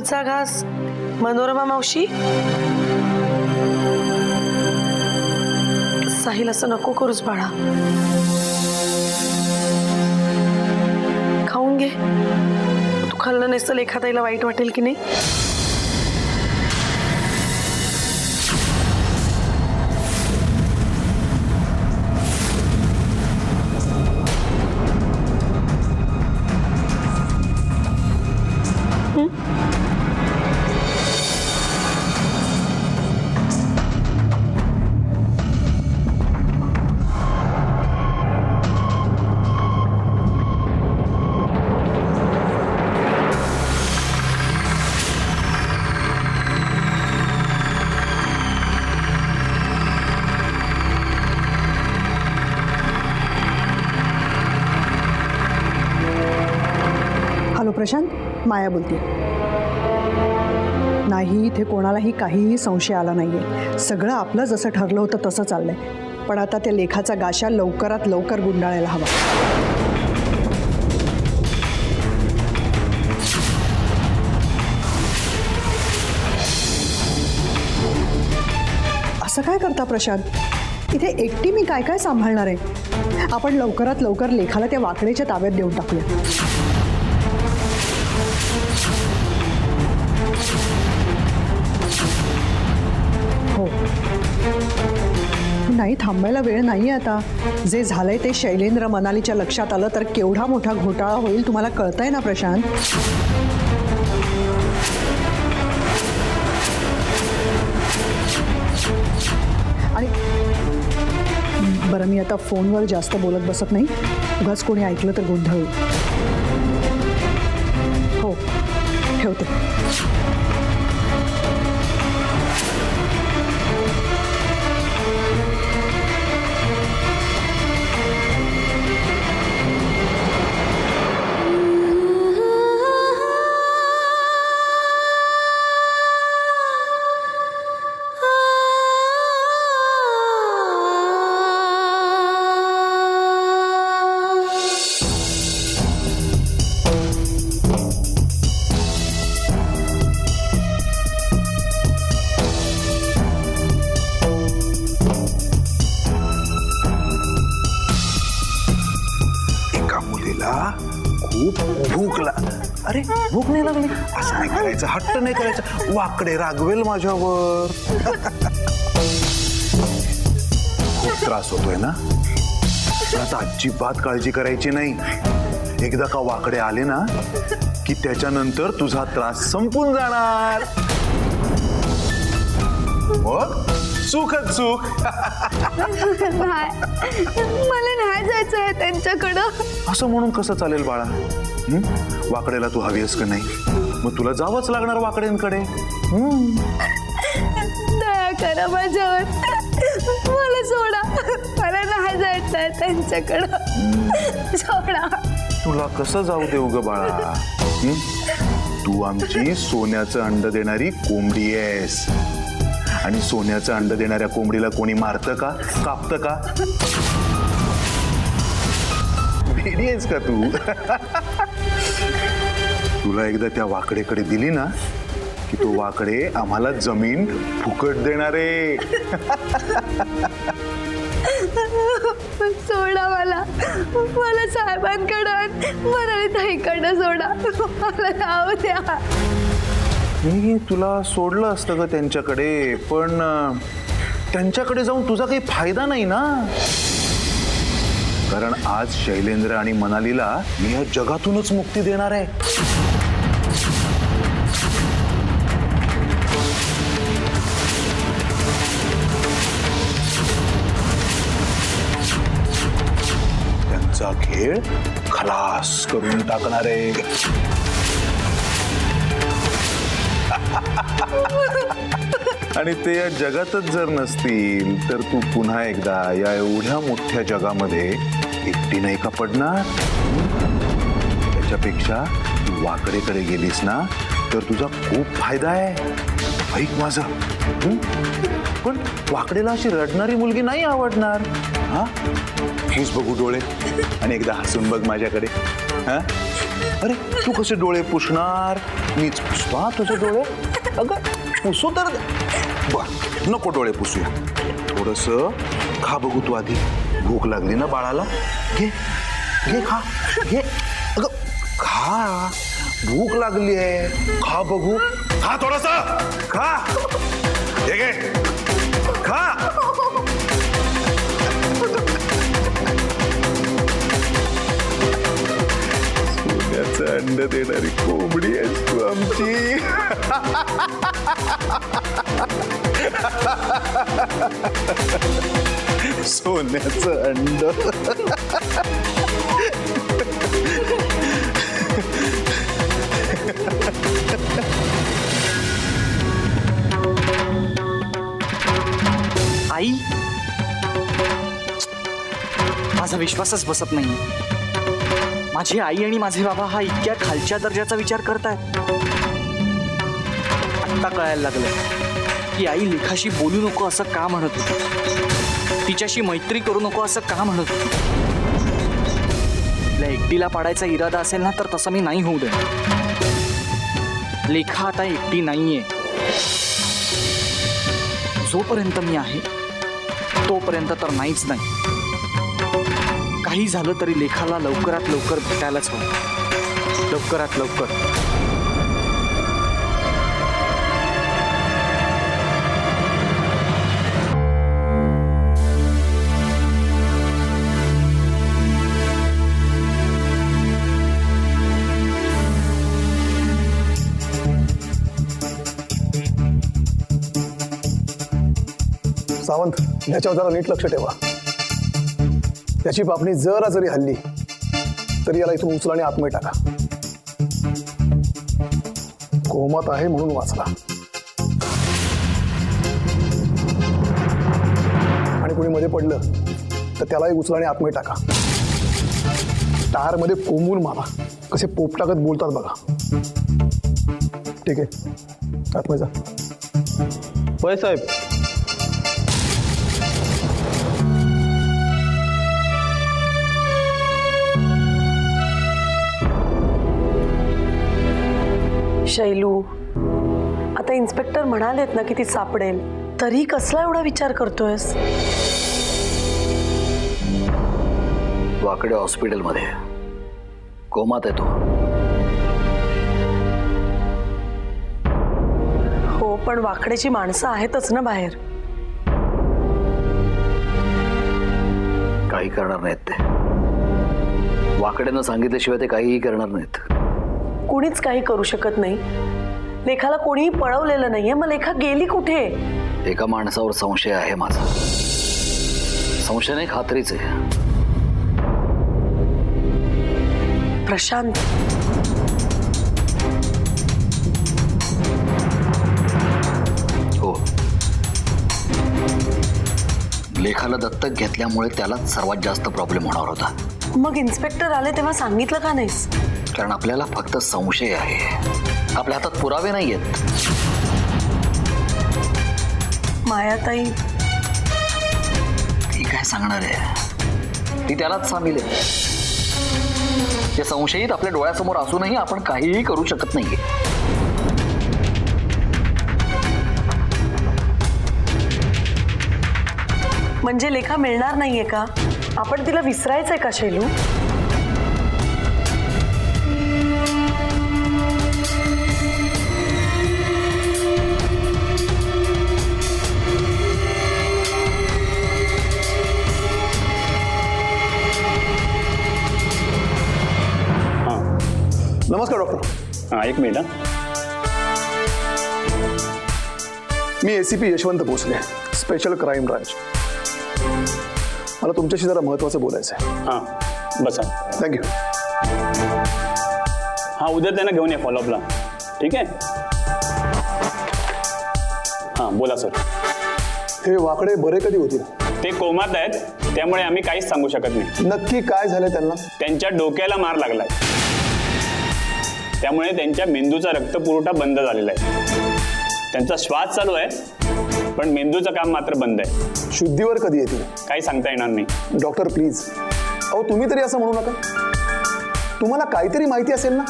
पुढचा घास मनोरमा मावशी. साहिल असं नको करूस बाळा. खाऊन घे. तू खाल्लं नाहीस तर एखाद्याला वाईट वाटेल की नाही. हॅलो प्रशांत, माया बोलते. नाही, इथे कोणालाही काहीही संशय आला नाहीये. सगळं आपलं जसं ठरलं होतं तसं चाललंय. पण आता त्या लेखाचा गाशा लवकरात लवकर गुंडाळायला हवा. असं काय करता प्रशांत? इथे एकटी मी काय काय सांभाळणार आहे? आपण लवकरात लवकर लेखाला त्या वाकडेच्या ताब्यात देऊन टाकूया. हो, नाही थांबायला वेळ नाही आता. जे झालंय ते शैलेंद्र मनालीच्या लक्षात आलं तर केवढा मोठा घोटाळा होईल तुम्हाला कळतंय ना प्रशांत. आणि बरं, मी आता फोनवर जास्त बोलत बसत नाही. उगाच कोणी ऐकलं तर गोंधळ होईल. हो, ठेवते. खूप भूक अरे भूक नाही लागली असं नाही करायचं. हट्ट नाही करायचं. वाकडे रागवेल माझ्यावर. खूप त्रास होतोय ना. आता अजिबात काळजी करायची नाही. एकदा का वाकडे आले ना की त्याच्यानंतर तुझा त्रास संपून जाणार. मग सुखच सुख. मला नाही जायचं आहे त्यांच्याकडं. असं म्हणून कसं चालेल बाळा? वाकडेला तू हवी आहेस का नाही? मग तुला जावंच लागणार वाकड्यांकडे. दया करा माझ्यावर. मला सोडा. मला नाही जायचं आहे त्यांच्याकडं. सोडा. तुला कसं जाऊ देऊ ग बाळा? तू आमची सोन्याचं अंड देणारी कोंबडी आहेस. आणि सोन्याचं अंड देणाऱ्या कोंबडीला कोणी मारतं का, कापतं का? भेडी आहेस का तू? तुला एकदा त्या वाकडेकडे दिली ना की तो वाकडे आम्हाला जमीन फुकट देणार आहे. सोडा मला. मला साहेबांकडं मराठी ताईकडं सोडा. मला जाऊ द्या. मी तुला सोडलं असतं ग त्यांच्याकडे, पण त्यांच्याकडे जाऊन तुझा काही फायदा नाही ना. कारण आज शैलेंद्र आणि मनालीला मी या जगातूनच मुक्ती देणार आहे. त्यांचा खेळ खलास करून टाकणार आहे. आणि ते या जगातच जर नसतील तर तू पुन्हा एकदा या एवढ्या मोठ्या जगामध्ये एकटी नाही का पडणार? त्याच्यापेक्षा तू वाकडेकडे गेलीस ना तर तुझा खूप फायदा आहे. ऐक माझं. पण वाकडेला अशी रडणारी मुलगी नाही आवडणार. हा, हेच बघू डोळे आणि एकदा हसून बघ माझ्याकडे. हा, अरे तू कसे डोळे पुसणार? मीच पुसतो हा तुझे डोळे. अगं पुसू तर बर, नको डोळे पुसूया. थोडस खा बघू तू आधी. भूक लागली ना बाळाला? घे घे खा घे. अगं खा, भूक लागली आहे. खा बघू, खा थोडस खा. घे घे खा. सोन्याचं अंड देणारी कोंबडी आहेस तू आमची. सोन्याचं अंड. आई, माझा विश्वासच बसत नाही. माझी आई आणि माझे बाबा हा इतक्या खालच्या दर्जाचा विचार करतायत. आत्ता कळायला लागलं की आई लेखाशी बोलू नको असं का म्हणत होती, तिच्याशी मैत्री करू नको असं का म्हणत होती. तिला एकटीला पाडायचा इरादा असेल ना तर तसं मी नाही होऊ दे. लेखा आता एकटी नाहीये. जोपर्यंत मी आहे तोपर्यंत तर नाहीच नाही. काही झालं तरी लेखाला लवकरात लवकर भेटायलाच हवं. लवकरात लवकर. सावंत, ह्याच्यावर जरा नीट लक्ष ठेवा. त्याची पापणी जरा जरी हल्ली तरी याला इथून उचला आणि आतमध्ये टाका. कोमात आहे म्हणून वाचला. आणि कोणी मध्ये पडलं तर त्यालाही उचला आणि आतमध्ये टाका. टायरमध्ये कोंबून मारा. कसे पोपटागत बोलतात बघा. ठीक आहे, आतमध्ये जा. होय साहेब. शैलू, आता इन्स्पेक्टर म्हणालेत ना की ती सापडेल, तरी कसला एवढा विचार करतोयस? वाकडे हॉस्पिटलमध्ये कोमात आहे तो. हो, पण वाकडेची माणसं आहेतच ना बाहेर. काही करणार नाहीत ते. वाकड्यानं सांगितल्याशिवाय ते काहीही करणार नाहीत. कुणीच काही करू शकत नाही. लेखाला कोणीही पळवलेलं नाहीये. मग लेखा गेली कुठे? एका माणसावर संशय आहे माझा. संशय नाही, खात्रीच आहे. प्रशांत. हो, लेखाला दत्तक घेतल्यामुळे त्यालाच सर्वात जास्त प्रॉब्लेम होणार होता. मग इन्स्पेक्टर आले तेव्हा सांगितलं का नाहीस? कारण आपल्याला फक्त संशय आहे. आपल्या हातात पुरावे नाहीयेत. मायाताई ती काय सांगणार आहे? ती त्यालाच सामील आहे. ते संशयित आपल्या डोळ्यासमोर असूनही आपण काहीही करू शकत नाहीये. म्हणजे लेखा मिळणार नाहीये का? आपण तिला विसरायचंय का शैलू? नमस्कार डॉक्टर. हां, एक मिनिट. मी ACP Yashwant Bhosale, special crime branch. मला तुमच्याशी जरा महत्त्वाचं बोलायचं आहे. हां, बसा. थँक्यू. हां, उद्या त्यांना घेऊन या फॉलोअपला. ठीक आहे. हां, बोला सर. हे वाकडे बरे कधी होतील? ते कोमात आहेत, त्यामुळे आम्ही काहीच सांगू शकत नाही. नक्की काय झालं त्यांना? त्यांच्या डोक्याला मार लागलाय. त्यामुळे त्यांच्या मेंदूचा रक्तपुरवठा बंद झालेला आहे. त्यांचा श्वास चालू आहे, पण मेंदूचं काम मात्र बंद आहे. शुद्धीवर कधी येतील? काही सांगता येणार नाही. Doctor please. अहो तुम्ही तरी असं म्हणू नका. तुम्हाला काहीतरी माहिती असेल ना,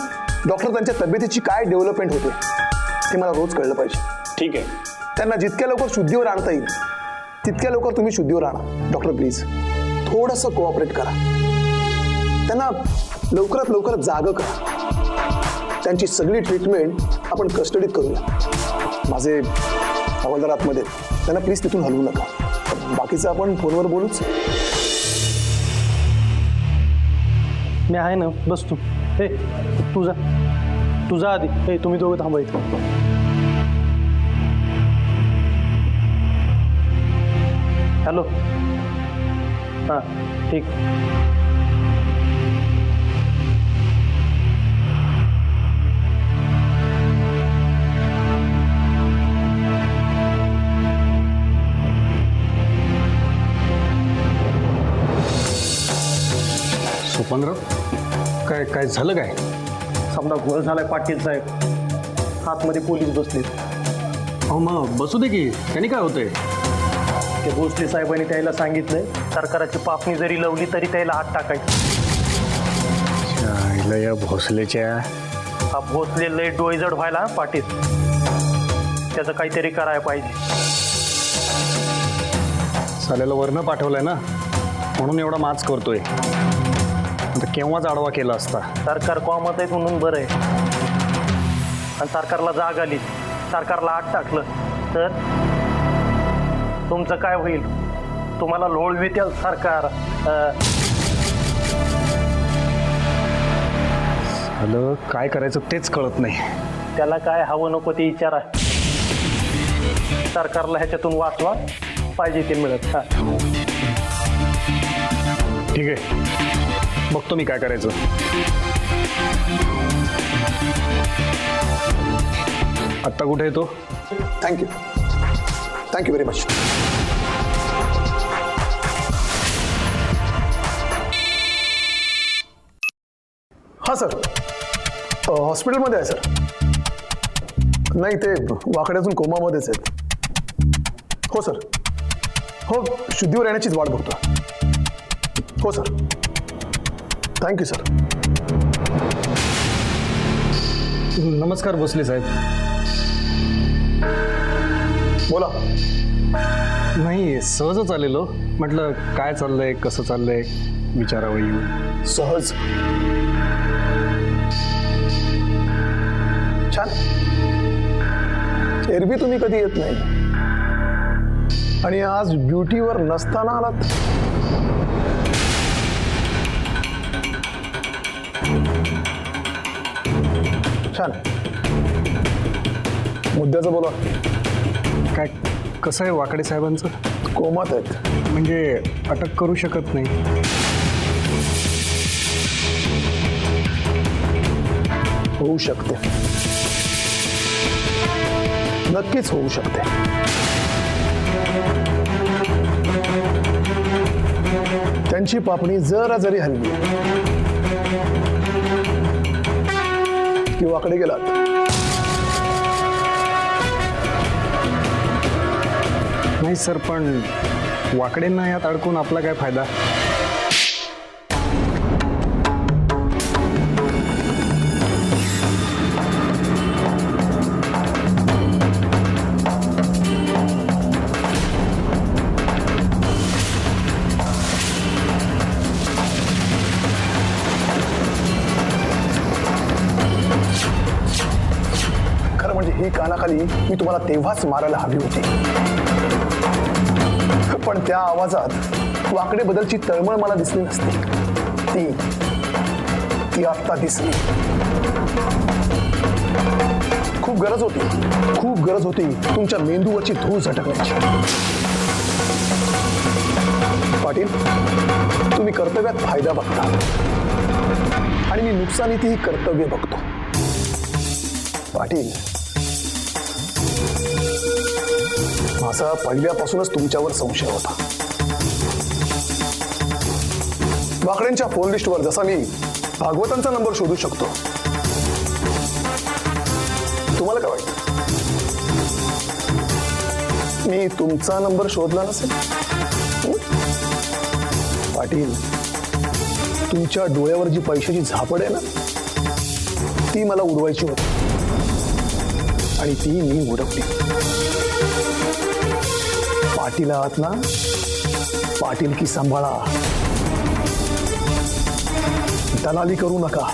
डॉक्टर त्यांच्या तब्येतीची काय डेव्हलपमेंट होते ते मला रोज कळलं पाहिजे. ठीक आहे. त्यांना जितक्या लवकर शुद्धीवर आणता येईल तितक्या लवकर तुम्ही शुद्धीवर आणा. डॉक्टर प्लीज थोडंसं कोऑपरेट करा. त्यांना लवकरात लवकर जागं करा. त्यांची सगळी ट्रीटमेंट आपण कस्टडीत करूया. माझे हवालदार आतमध्ये, त्यांना प्लीज तिथून हलवू नका. बाकीचं आपण फोनवर बोलूच. मी आहे ना, बस तू. हे तुझा आधी. हे तुम्ही दोघं थांबा इथं. हॅलो. हां ठीक. सुपनराव, काय झालं काय? समजा घोळ झालाय पाटील साहेब. आतमध्ये पोलीस बसलेत. अहो मग बसू दे की, त्यांनी काय होतंय? ते भोसले साहेबांनी त्याला सांगितलंय सरकाराची पापणी जरी लावली तरी त्याला हात टाकायचं. या भोसलेच्या हा भोसले लय डोळजड व्हायला पाटील. त्याचं काहीतरी करायला पाहिजे. साल्याला वरनं पाठवलंय ना, म्हणून एवढा माच करतोय. आता केव्हाच आडवा केला असता. सरकार कॉमत आहे म्हणून बरं आहे. आणि सरकारला जाग आली, सरकारला आत टाकलं तर तुमचं काय होईल? तुम्हाला लोळवितेल सरकार. झालं काय करायचं तेच कळत नाही. त्याला काय हवं नको ते विचारा. सरकारला ह्याच्यातून वाचवा, पाहिजे ते मिळत. हां ठीक आहे, बघतो मी काय करायचं. आत्ता कुठे येतो? Thank you very much. हां सर, हॉस्पिटलमध्ये आहे सर. नाही, ते वाकड्यातून कोमामध्येच आहेत. हो सर, हो, शुद्धीवर येण्याचीच वाट बघतो. हो सर, थँक्यू सर. नमस्कार भोसले साहेब. बोला. नाही, सहजच आलेलो. म्हटलं काय चाललंय, कसं चाललंय विचारावं येऊन. सहज. छान. एरवी तुम्ही कधी येत नाही आणि आज ड्युटीवर नसताना आलात. छान. मुद्द्याचं बोला. काय कसं आहे वाकडे साहेबांचं? कोमात आहेत. म्हणजे अटक करू शकत नाही. होऊ शकते, नक्कीच होऊ शकते. त्यांची पापणी जरा जरी हलली की वाकडे गेलात. नाही सर, पण वाकडेंना यात अडकून आपला काय फायदा? खरं म्हणजे ही कानाखाली मी तुम्हाला तेव्हाच मारायला हवी होती, पण त्या आवाजात वाकडे बदलची तळमळ मला दिसली नसती. ती आत्ता दिसली. खूप गरज होती तुमच्या मेंदूवरची धूळ झटकण्याची. पाटील, तुम्ही कर्तव्यात फायदा बघता आणि मी नुकसानीतही कर्तव्य बघतो. पाटील, माझा पहिल्यापासूनच तुमच्यावर संशय होता. वाकड्यांच्या फोन लिस्टवर जसा मी भागवतांचा नंबर शोधू शकतो, तुम्हाला काय वाटतं मी तुमचा नंबर शोधला नसेल? पाटील, तुमच्या डोळ्यावर जी पैशाची झापड आहे ना, ती मला उडवायची होती आणि ती मी उडवली. पाटील आहात ना, पाटील की सांभाळा, दलाली करू नका.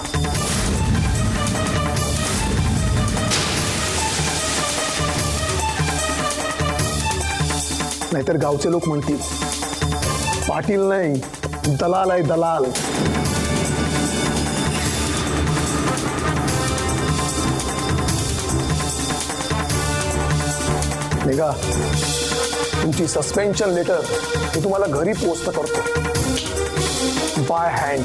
नाहीतर गावचे लोक म्हणतील पाटील नाही, दलाल आहे, दलाल. निघा, तुमची सस्पेन्शन लेटर मी तुम्हाला घरी पोस्ट करतो बाय हँड.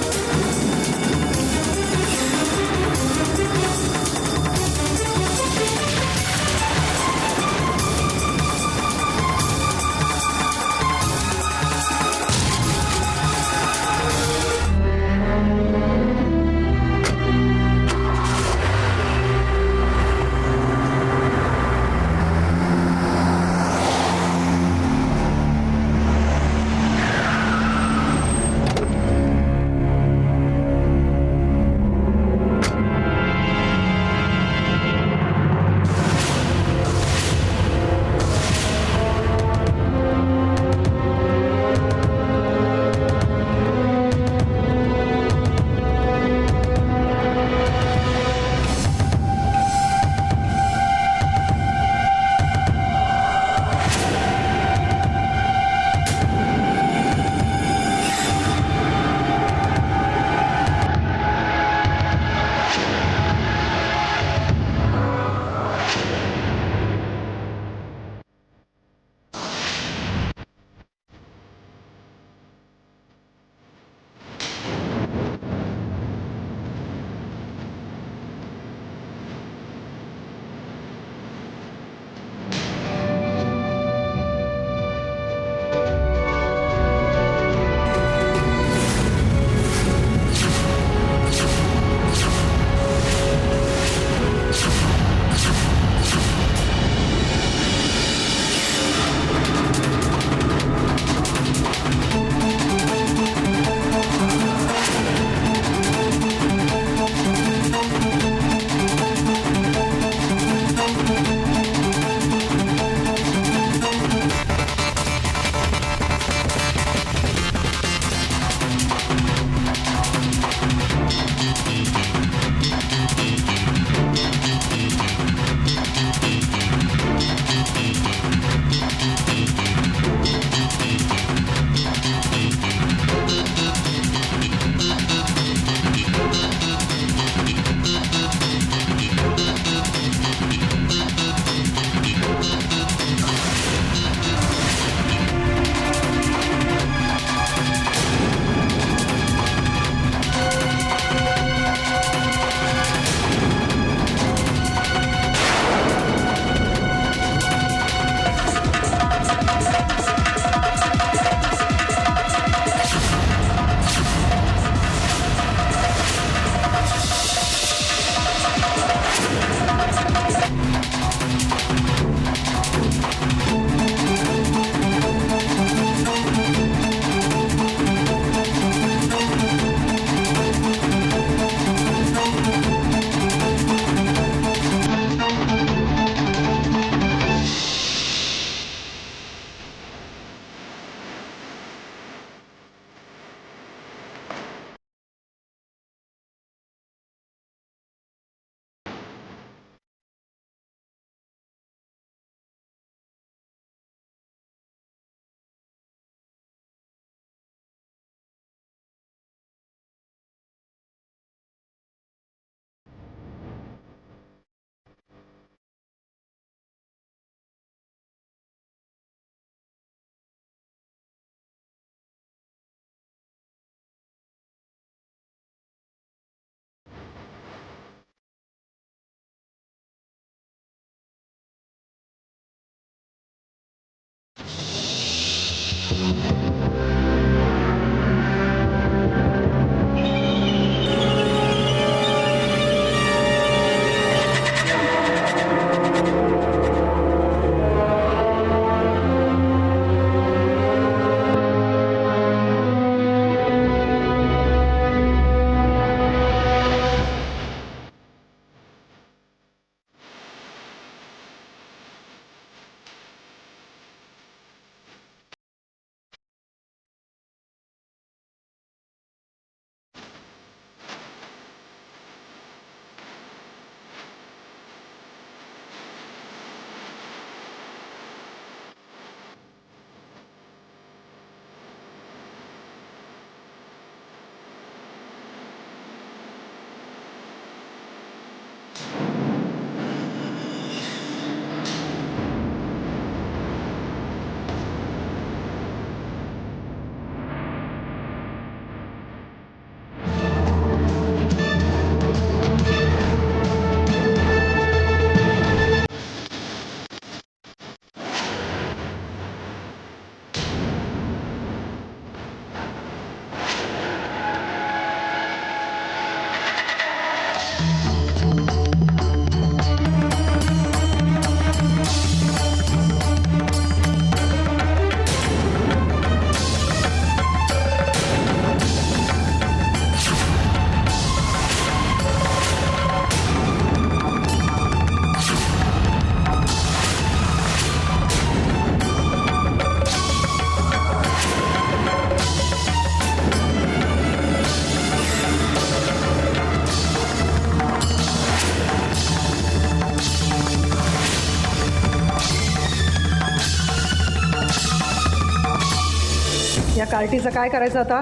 पार्टीचं काय करायचं आता?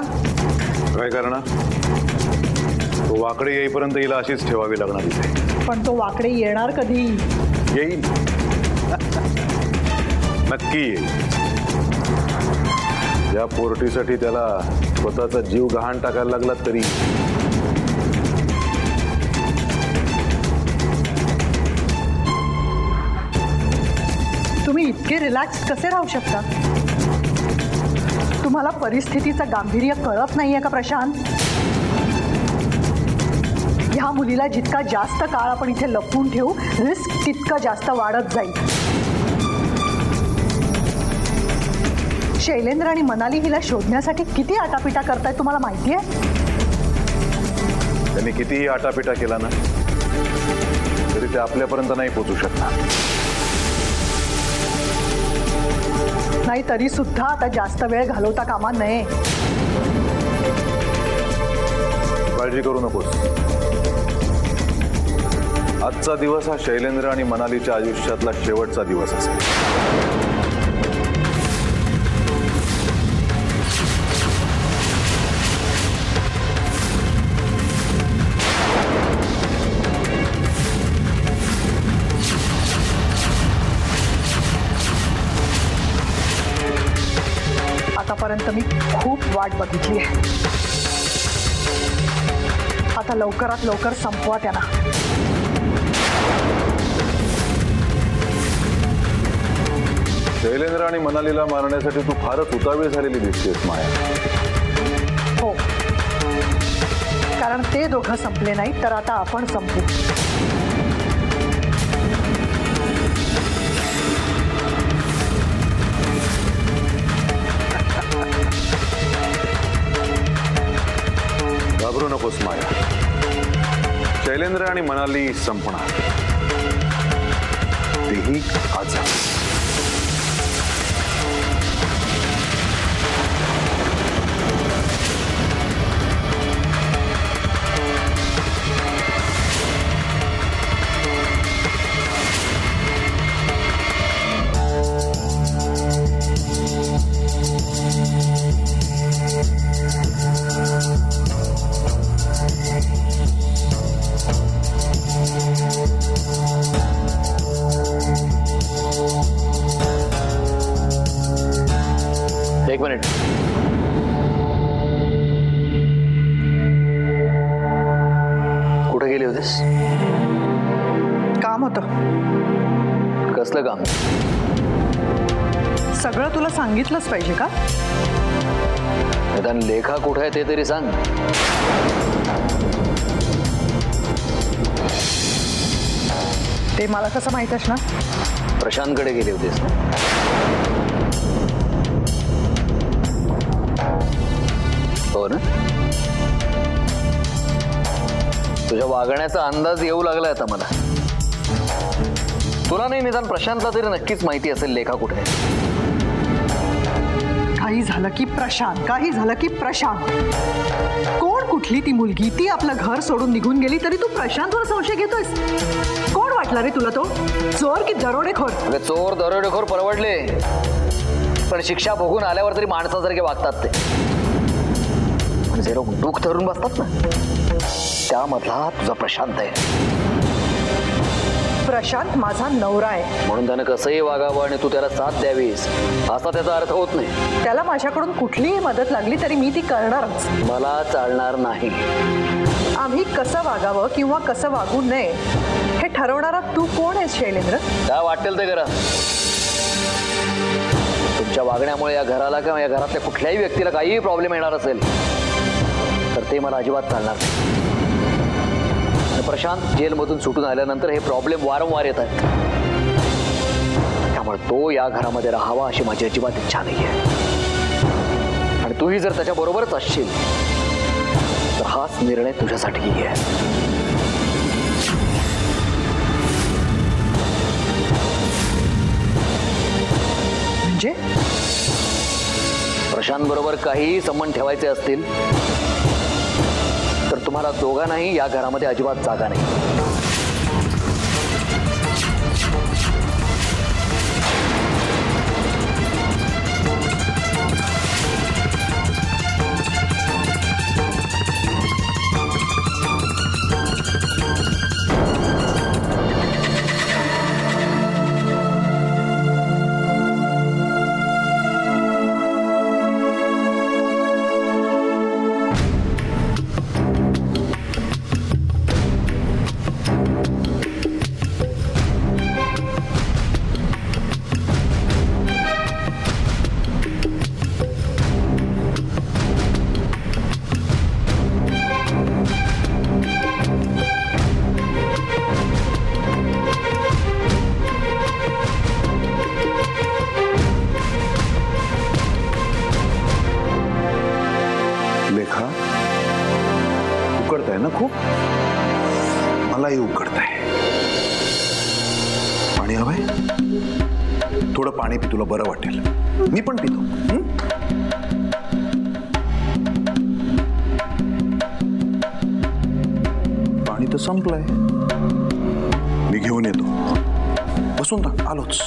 काय करणार? तो वाकडे येईपर्यंत हिला अशीच ठेवावी लागणार इथे. पण तो वाकडे येणार कधी? येईल. नक्की येईल. या पोरटीसाठी त्याला स्वतःचा जीव गहाण टाकायला लागला तरी. तुम्ही इतके रिलॅक्स कसे राहू शकता? तुम्हाला परिस्थितीचं गांभीर्य कळत नाहीये का प्रशांत? ह्या मुलीला जितका जास्त काळ आपण इथे लपवून ठेवू, रिस्क तितकं जास्त वाढत जाईल. शैलेंद्र आणि मनाली हिला शोधण्यासाठी किती आटापिटा करतायत तुम्हाला माहिती आहे? त्यांनी कितीही आटापिटा केला ना तरी ते आपल्यापर्यंत नाही पोहोचू शकणार. नाही तरी सुद्धा आता जास्त वेळ घालवता कामा नये. काळजी करू नकोस. आजचा दिवस हा शैलेंद्र आणि मनालीच्या आयुष्यातला शेवटचा दिवस असेल. आतापर्यंत मी खूप वाट बघितली आहे. आता लवकरात लवकर संपवा त्यांना. शैलेंद्र आणि मनालीला मारण्यासाठी तू फारच उतावीळ झालेली दिसतेस माया. हो, कारण ते दोघं संपले नाही तर आता आपण संपू. घाबरू नकोस माया. शैलेंद्र आणि मनाली संपणार, तेही आज. एक मिनिट. कुठे गेली होतीस? काम होतं. कसलं काम? सगळं तुला सांगितलंच पाहिजे का? निदान लेखा कुठे आहे ते तरी सांग. ते मला कसं माहित असणार? प्रशांतकडे गेली होतीस. हो ना? तुझ्या वागण्याचा अंदाज येऊ लागलाय आता मला. तुला नाही निदान प्रशांतला तरी नक्कीच माहिती असेल लेखा कुठे आहे. काही झालं की प्रशांत, काही झालं की प्रशांत. कोण कुठली ती मुलगी? ती आपलं घर सोडून निघून गेली तरी तू प्रशांतवर संशय घेतोयस? कोण वाटला रे तुला तो? चोर की दरोडेखोर? अगं चोर दरोडेखोर परवडले, पण शिक्षा भोगून आल्यावर तरी माणसासारखे वागतात ते. पण जे लोक दुःख धरून बसतात ना, त्यामधला तुझा प्रशांत आहे. प्रशांत माझा नवरा आहे म्हणून त्यानं कसंही वागावं आणि तू त्याला साथ द्यावीस असा त्याचा अर्थ होत नाही. त्याला माझ्याकडून कुठलीही मदत लागली तरी मी ती करणारच. मला चालणार नाही. आम्ही कसं वागावं किंवा कसं वागू नये हे ठरवणारा तू कोण आहेस शैलेंद्र? काय वाटेल ते करा. तुमच्या वागण्यामुळे या घराला किंवा या घरातल्या कुठल्याही व्यक्तीला काहीही प्रॉब्लेम येणार असेल तर ते मला अजिबात चालणार नाही. प्रशांत जेलमधून सुटून आल्यानंतर हे प्रॉब्लेम वारंवार येत आहेत. त्यामुळे तो या घरामध्ये राहावा अशी माझी अजिबात इच्छा नाही आहे. आणि तूही जर त्याच्या बरोबरच असशील तर हाच निर्णय तुझ्यासाठीही आहे. म्हणजे प्रशांत बरोबर काहीही संबंध ठेवायचे असतील तर तुम्हाला दोघांनाही या घरामध्ये अजिबात जागा नाही. लेखा, उकडताय ना खूप? मलाही उकडताय. पाणी हवंय? थोडं पाणी पी, तुला बरं वाटेल. मी पण पितो. पाणी तर संपलंय. मी घेऊन येतो. बसून राहा, आलोच.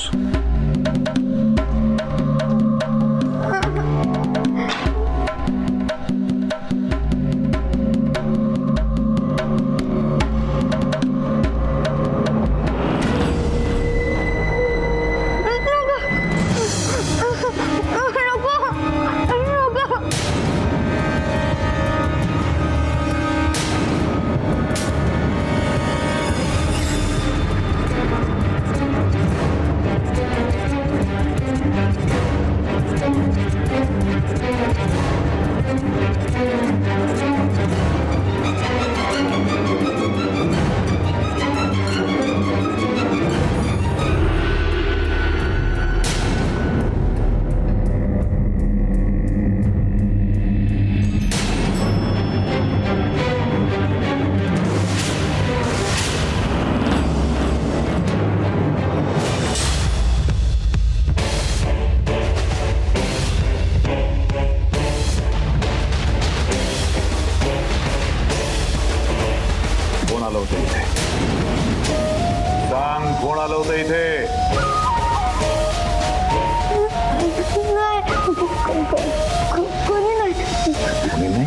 कोण आलं होतं इथे? सांग, कोण आलं होतं इथे? कोणी नाही. कोणी नाही?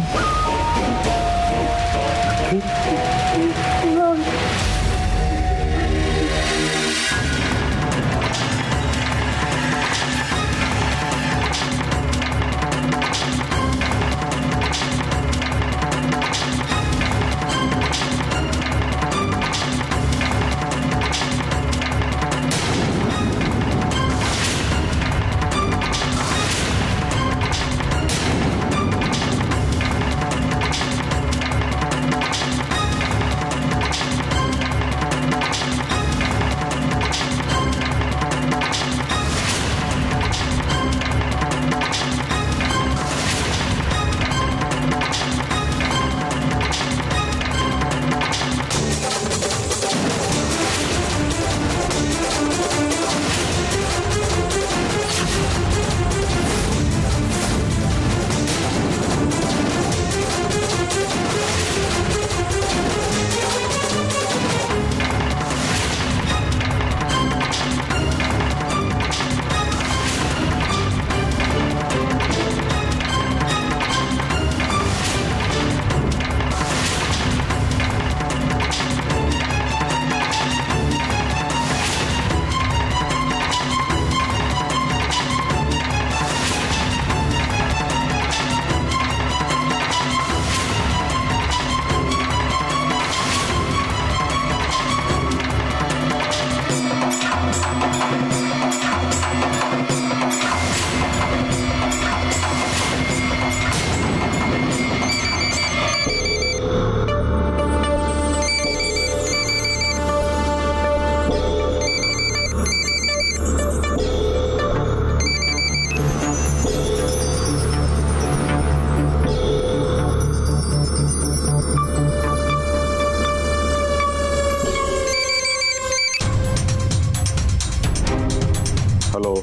हॅलो.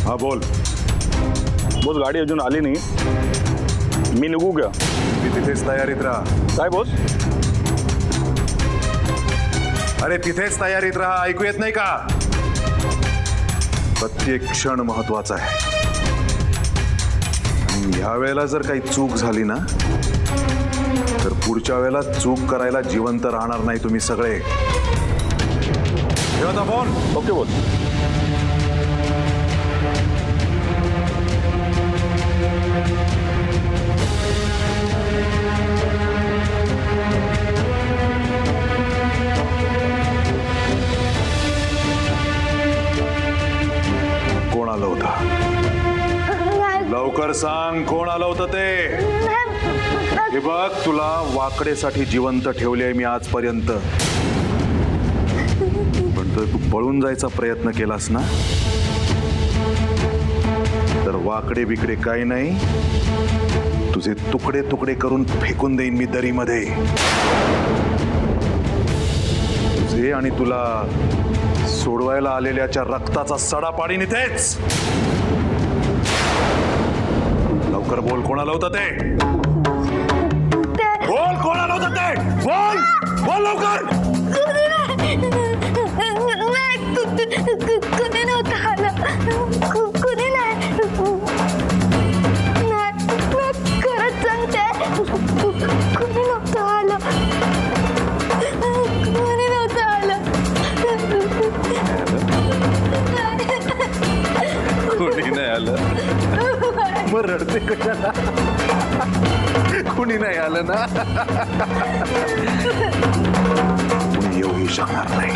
हा बोल. बोस, गाडी अजून आली नाही. मी निघू का? मी तिथेच तयारीत राहा. काय बोस? अरे तिथेच तयारीत राहा. ऐकू येत नाही का? प्रत्येक क्षण महत्वाचा आहे. आणि ह्या वेळेला जर काही चूक झाली ना, तर पुढच्या वेळेला चूक करायला जिवंत राहणार नाही तुम्ही सगळे. ठेवा फोन. ओके बोस. कोण आलं होतं? लवकर सांग, कोण आलं होतं ते? हे बघ, तुला वाकडेसाठी जिवंत ठेवले मी आजपर्यंत, पण तर तू पळून जायचा प्रयत्न केलास ना, वाकडे बिकडे काही नाही, तुझे तुकडे तुकडे करून फेकून देईन मी दरीमध्ये. तुझे आणि तुला सोडवायला आलेल्याच्या रक्ताचा सडा पाडीन इथेच. लवकर बोल, कोणाला होतं ते? बोल, कोणाला होतं ते? बोल बोल लवकर. कुणी नव्हतं आलं, कुणी नाही. खरंच सांगते, कुणी नव्हतं आलं, कुणी नव्हतं आलं. कोणी नाही आलं? मग रडते कशाला? कोणी नाही आलं ना? कोणी येऊही शकणार नाही.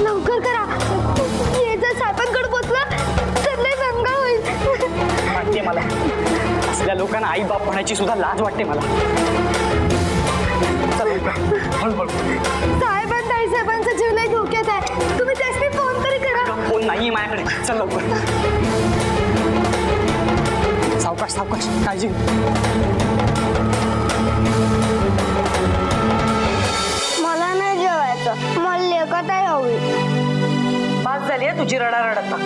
लवकर करा, हे जर साहेबांकडे पोचलं तर लय दंगा होईल. वाटते मला असल्या लोकांना आई बाप म्हणायची सुद्धा लाज वाटते मला. चल लवकर, हळूहळू. साहेबांचा आई साहेबांचा जीव लय धोक्यात आहे, तुम्ही त्यासनी फोन तरी करा. फोन नाहीये माझ्याकडे. चल लवकर. सावकाश सावकाश, काळजी घे. मला नाही जेवायचं, मला लेखत आहे हवी. बास झाली आहे तुझी रडारड आता.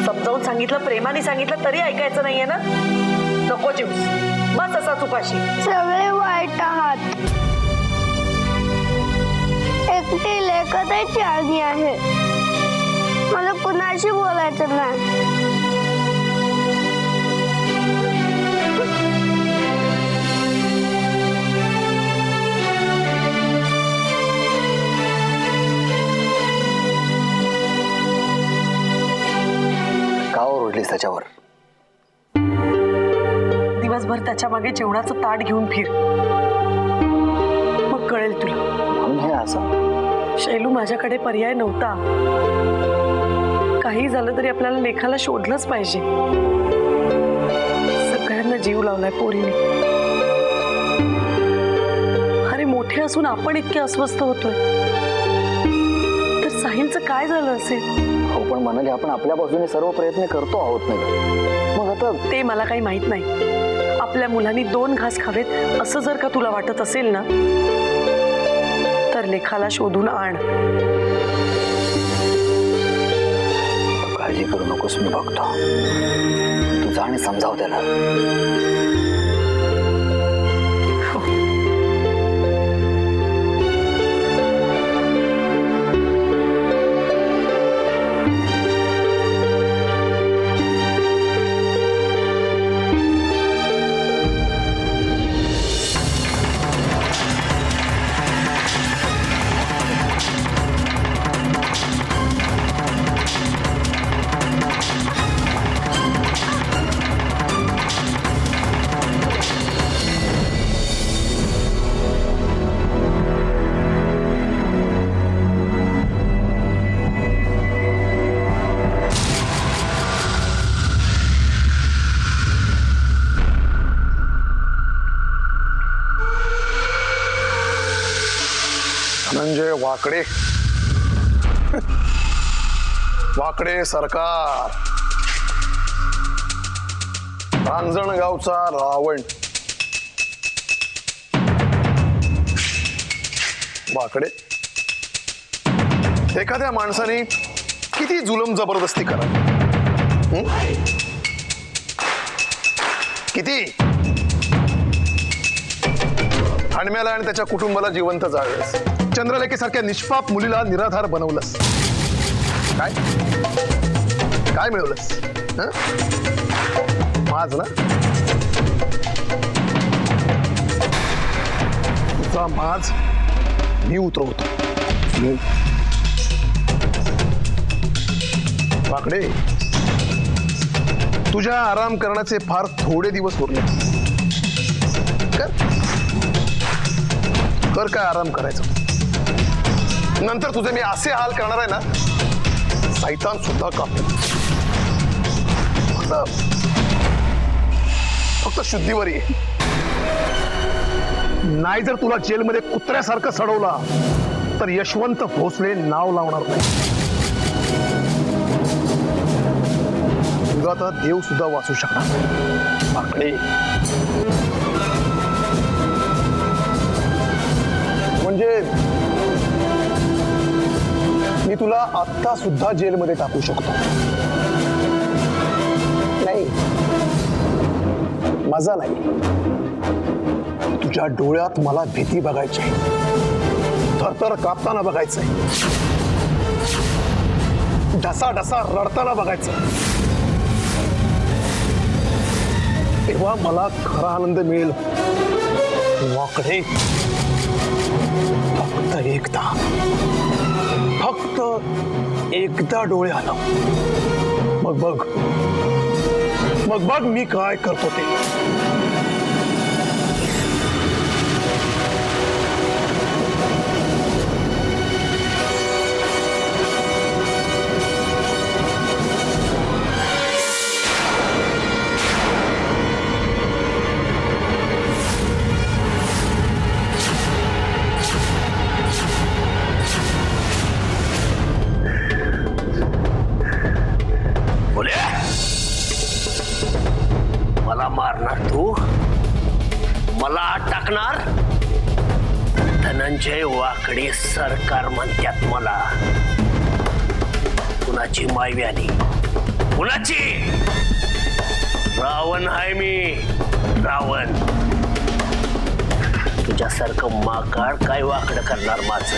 समजावून सांगितलं, प्रेमाने सांगितलं तरी ऐकायचं नाहीये ना. नको जीवस, बस असा तुपाशी. सगळे वाईट आहात. एकटी लेखत आहे, चारणी आहे. मला कुणाशी बोलायचं नाही. का ओरडलीस त्याच्यावर? दिवसभर त्याच्या मागे जेवणाचं ताट घेऊन फिर, मग कळेल तुला. म्हणून हे असं? शैलू, माझ्याकडे पर्याय नव्हता. काही झालं तरी आपल्याला लेखाला शोधलंच पाहिजे. सगळ्यांना जीव लावलाय पोरीने. अरे मोठे असून आपण इतके अस्वस्थ होतोय, तर साहिलचं काय झालं असेल? हो पण म्हणाले आपण आपल्या बाजूने सर्व प्रयत्न करतो आहोत नाही. मग आता ते मला काही माहित नाही. आपल्या मुलांनी 2 घास खावेत असं जर का तुला वाटत असेल ना, तर लेखाला शोधून आण. काळजी करू नकोस, मी बघतो. तू जा आणि समजाव त्याला. धनंजय वाकडे, वाकडे सरकार, रांजणगावचा रावण. वाकडे, एखाद्या माणसाने किती जुलम जबरदस्ती करा, किती हाणम्याला आणि त्याच्या कुटुंबाला जिवंत जाळलंस. चंद्रलेखेसारख्या निष्पाप मुलीला निराधार बनवलंस. काय काय मिळवलंस? हं? माज ना तुझा माज मी उतरवतो. वाकडे, तुझ्या आराम करण्याचे फार थोडे दिवस उरले. कर काय आराम करायचं. नंतर तुझे मी असे हाल करणार आहे ना, सैतान सुद्धा कापेल. फक्त शुद्धीवर ये. नाही जर तुला जेलमध्ये कुत्र्यासारखं सडवला तर यशवंत भोसले नाव लावणार नाही. तुझा आता देव सुद्धा वाचू शकणार. माकडे, म्हणजे मी तुला आत्ता सुद्धा जेलमध्ये टाकू शकतो. नाही, मजा नाही. तुझ्या डोळ्यात मला भीती बघायची आहे. थरथर कापताना बघायचंय. ढसा ढसा रडताना बघायचं. तेव्हा मला खरा आनंद मिळेल. वाकडे, फक्त एकदा डोळे हलव. मग बघ मी काय करतो ते. मला मारणार तू, मला टाकणार. धनंजय वाकडे सरकार म्हणतात मला. कुणाची मायव्यानी, कुणाची? रावण आहे मी, रावण. तुझ्यासारखं माकाड काय वाकडं करणार माझं.